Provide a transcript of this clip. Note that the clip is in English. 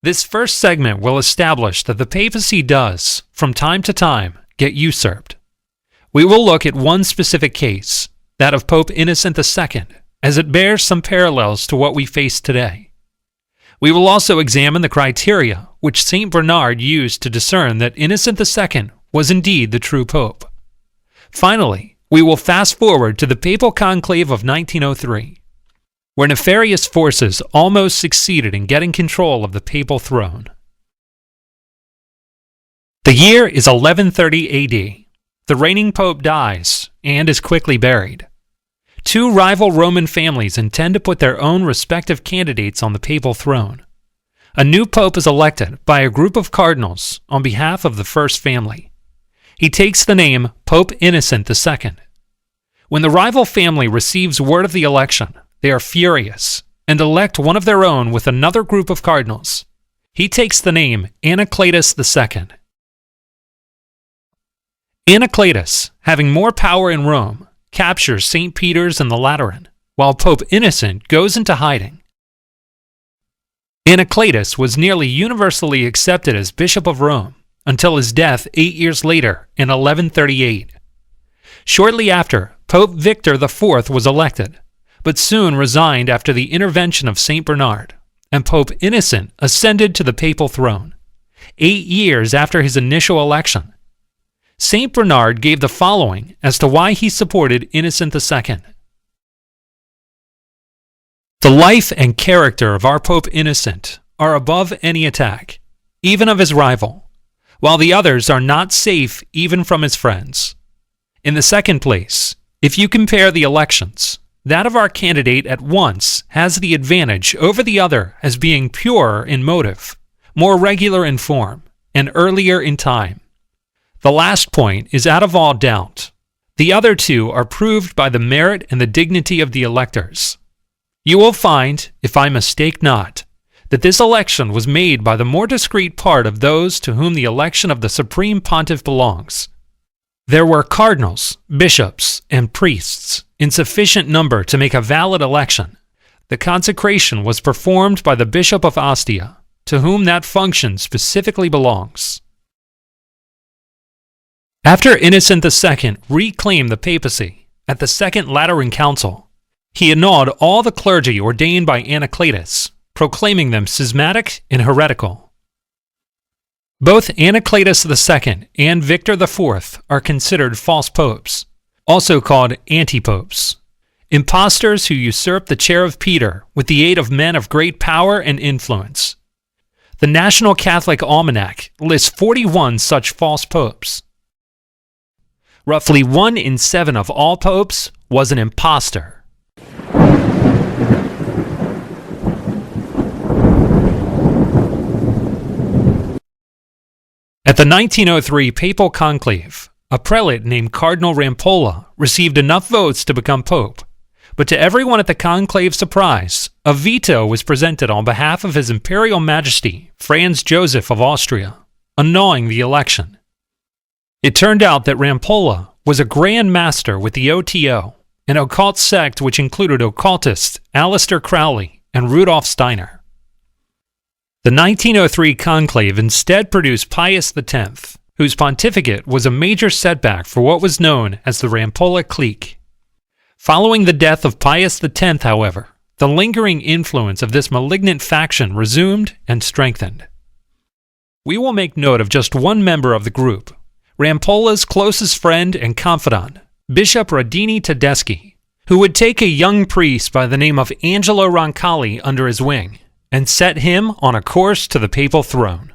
This first segment will establish that the papacy does, from time to time, get usurped. We will look at one specific case, that of Pope Innocent II, as it bears some parallels to what we face today. We will also examine the criteria which St. Bernard used to discern that Innocent II was indeed the true pope. Finally, we will fast forward to the Papal Conclave of 1903, where nefarious forces almost succeeded in getting control of the papal throne. The year is 1130 AD. The reigning pope dies and is quickly buried. Two rival Roman families intend to put their own respective candidates on the papal throne. A new pope is elected by a group of cardinals on behalf of the first family. He takes the name Pope Innocent II. When the rival family receives word of the election, they are furious and elect one of their own with another group of cardinals. He takes the name Anacletus II. Anacletus, having more power in Rome, captures St. Peter's and the Lateran, while Pope Innocent goes into hiding. Anacletus was nearly universally accepted as Bishop of Rome until his death 8 years later in 1138. Shortly after, Pope Victor IV was elected, but soon resigned after the intervention of St. Bernard, and Pope Innocent ascended to the papal throne, 8 years after his initial election. St. Bernard gave the following as to why he supported Innocent II. The life and character of our Pope Innocent are above any attack, even of his rival, while the others are not safe even from his friends. In the second place, if you compare the elections, that of our candidate at once has the advantage over the other as being purer in motive, more regular in form, and earlier in time. The last point is out of all doubt. The other two are proved by the merit and the dignity of the electors. You will find, if I mistake not, that this election was made by the more discreet part of those to whom the election of the Supreme Pontiff belongs. There were cardinals, bishops, and priests in sufficient number to make a valid election. The consecration was performed by the Bishop of Ostia, to whom that function specifically belongs. After Innocent II reclaimed the papacy at the Second Lateran Council, he annulled all the clergy ordained by Anacletus, proclaiming them schismatic and heretical. Both Anacletus II and Victor IV are considered false popes, also called antipopes, impostors who usurped the chair of Peter with the aid of men of great power and influence. The National Catholic Almanac lists 41 such false popes. Roughly 1 in 7 of all popes was an impostor. At the 1903 Papal Conclave, a prelate named Cardinal Rampolla received enough votes to become pope, but to everyone at the conclave's surprise, a veto was presented on behalf of His Imperial Majesty Franz Joseph of Austria, annulling the election. It turned out that Rampolla was a Grand Master with the OTO, an occult sect which included occultists Aleister Crowley and Rudolf Steiner. The 1903 conclave instead produced Pius X, whose pontificate was a major setback for what was known as the Rampolla clique. Following the death of Pius X, however, the lingering influence of this malignant faction resumed and strengthened. We will make note of just one member of the group, Rampolla's closest friend and confidant, Bishop Radini Tedeschi, who would take a young priest by the name of Angelo Roncalli under his wing and set him on a course to the papal throne.